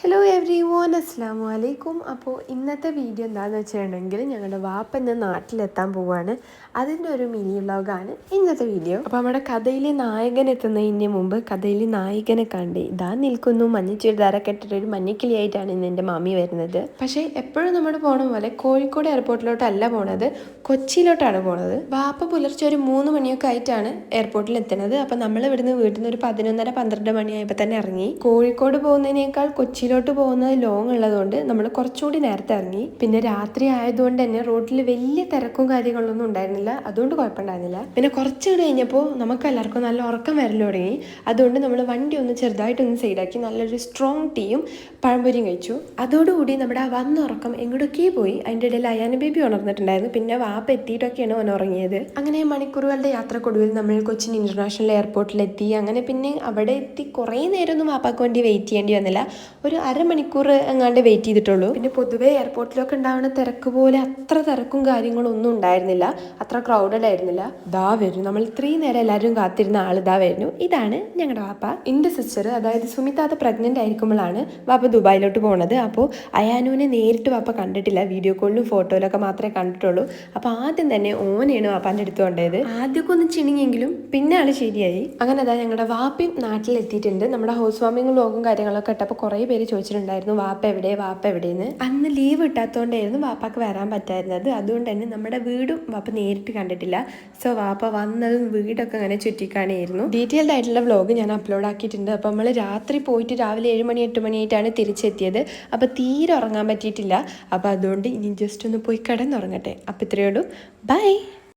Hello every one, അസ്സാമു അലൈക്കും. അപ്പോൾ ഇന്നത്തെ വീഡിയോ എന്താണെന്ന് വെച്ചിട്ടുണ്ടെങ്കിൽ ഞങ്ങളുടെ വാപ്പ ഇന്ന് നാട്ടിലെത്താൻ പോവുകയാണ്. അതിൻ്റെ ഒരു മിനി വ്ലോഗാണ് ഇന്നത്തെ വീഡിയോ. അപ്പോൾ നമ്മുടെ കഥയിലെ നായകൻ എത്തുന്നതിന് മുമ്പ് കഥയിലെ നായകനെ കണ്ട് ഇതാ നിൽക്കുന്നു മഞ്ഞ ചുരിദാറൊക്കെ ഇട്ടിട്ട് ഒരു മഞ്ഞക്കിളിയായിട്ടാണ് ഇന്ന് എൻ്റെ മാമി വരുന്നത്. പക്ഷേ എപ്പോഴും നമ്മൾ പോണ പോലെ കോഴിക്കോട് എയർപോർട്ടിലോട്ടല്ല പോണത്, കൊച്ചിയിലോട്ടാണ് പോണത്. വാപ്പ പുലർച്ചെ ഒരു 3 മണിയൊക്കെ ആയിട്ടാണ് എയർപോർട്ടിൽ എത്തുന്നത്. അപ്പോൾ നമ്മൾ ഇവിടുന്ന് വീട്ടിൽ നിന്ന് ഒരു 11:30-12 മണിയായപ്പോൾ തന്നെ ഇറങ്ങി. കോഴിക്കോട് പോകുന്നതിനേക്കാൾ കൊച്ചിയിലോട്ട് പോകുന്നത് ലോങ് ഉള്ളതുകൊണ്ട് നമ്മൾ കുറച്ചുകൂടി നേരത്തെ ഇറങ്ങി. പിന്നെ രാത്രി ആയതുകൊണ്ട് തന്നെ റോഡിൽ വലിയ തിരക്കും കാര്യങ്ങളൊന്നും ഉണ്ടായിരുന്നില്ല, അതുകൊണ്ട് കുഴപ്പമുണ്ടായിരുന്നില്ല. പിന്നെ കുറച്ച് കഴിഞ്ഞപ്പോൾ നമുക്ക് എല്ലാവർക്കും നല്ല ഉറക്കം വരൽ തുടങ്ങി. അതുകൊണ്ട് നമ്മൾ വണ്ടി ഒന്ന് ചെറുതായിട്ടൊന്ന് സൈഡാക്കി നല്ലൊരു സ്ട്രോങ് ടീയും പഴംപൊരിയും കഴിച്ചു. അതോടുകൂടി നമ്മുടെ ആ വന്ന ഉറക്കം എങ്ങോട്ടൊക്കെ പോയി. അതിൻ്റെ ഇടയിൽ അയാന ബേബി ഉണർന്നിട്ടുണ്ടായിരുന്നു. പിന്നെ വാപ്പ എത്തിയിട്ടൊക്കെയാണ് അവൻ ഉറങ്ങിയത്. അങ്ങനെ മണിക്കൂറുകളുടെ യാത്രക്കൊടുവിൽ നമ്മൾ കൊച്ചിൻ ഇന്റർനാഷണൽ എയർപോർട്ടിലെത്തി. അങ്ങനെ പിന്നെ അവിടെ എത്തി കുറേ നേരമൊന്നും വാപ്പാക്ക് വേണ്ടി വെയിറ്റ് ചെയ്യേണ്ടി വന്നില്ല. ഒരു അരമണിക്കൂർ എങ്ങാണ്ട് വെയിറ്റ് ചെയ്തിട്ടുള്ളൂ. പിന്നെ പൊതുവേ എയർപോർട്ടിലൊക്കെ ഉണ്ടാവുന്ന തിരക്ക് പോലെ അത്ര തിരക്കും കാര്യങ്ങളും ഒന്നും ഉണ്ടായിരുന്നില്ല, അത്ര ക്രൗഡഡ് ആയിരുന്നില്ല. ദാ വരുന്നു നമ്മൾ ഇത്രയും നേരം എല്ലാവരും കാത്തിരുന്ന ആൾ ഇതാ വരുന്നു. ഇതാണ് ഞങ്ങളുടെ വാപ്പ. എൻ്റെ സിസ്റ്റർ, അതായത് സുമിതാത്ത പ്രഗ്നൻ്റ് ആയിരിക്കുമ്പോഴാണ് വാപ്പ ദുബായിലോട്ട് പോണത്. അപ്പോൾ അയാനുവിനെ നേരിട്ട് വാപ്പ കണ്ടിട്ടില്ല, വീഡിയോ കോളിലും ഫോട്ടോയിലൊക്കെ മാത്രമേ കണ്ടിട്ടുള്ളൂ. അപ്പോൾ ആദ്യം തന്നെ ഓനെയാണ് വാപ്പാൻ്റെ അടുത്ത് കൊണ്ടത്. ആദ്യമൊക്കെ ഒന്ന് ചിണിങ്ങിയെങ്കിലും പിന്നെ ആൾ ശരിയായി. അങ്ങനെ അതാ ഞങ്ങളുടെ വാപ്പയും നാട്ടിലെത്തിയിട്ടുണ്ട്. നമ്മുടെ ഹൗസ് വാമിങ്ങും വ്ലോഗും കാര്യങ്ങളൊക്കെ ഇട്ടപ്പോൾ കുറേ പേര് ചോദിച്ചിട്ടുണ്ടായിരുന്നു വാപ്പ എവിടെയെന്ന്. അന്ന് ലീവ് കിട്ടാത്തതുകൊണ്ടായിരുന്നു വാപ്പാക്ക് വരാൻ പറ്റായിരുന്നത്. അതുകൊണ്ട് തന്നെ നമ്മുടെ വീടും വാപ്പ നേരിട്ട് കണ്ടിട്ടില്ല. സോ വാപ്പ വന്നതും വീടൊക്കെ അങ്ങനെ ചുറ്റിക്കാണിയായിരുന്നു. ഡീറ്റെയിൽഡ് ആയിട്ടുള്ള വ്ലോഗ് ഞാൻ അപ്ലോഡ് ആക്കിയിട്ടുണ്ട്. അപ്പോൾ നമ്മൾ രാത്രി പോയിട്ട് രാവിലെ 7 മണി 8 മണിയായിട്ടാണ് തിരിച്ചെത്തിയത്. അപ്പോൾ തീരെ ഉറങ്ങാൻ പറ്റിയിട്ടില്ല. അപ്പോൾ അതുകൊണ്ട് ഇനി ജസ്റ്റ് ഒന്ന് പോയി കിടന്നുറങ്ങട്ടെ. അപ്പോൾ ഇത്രയേ ഉള്ളൂ. ബൈ.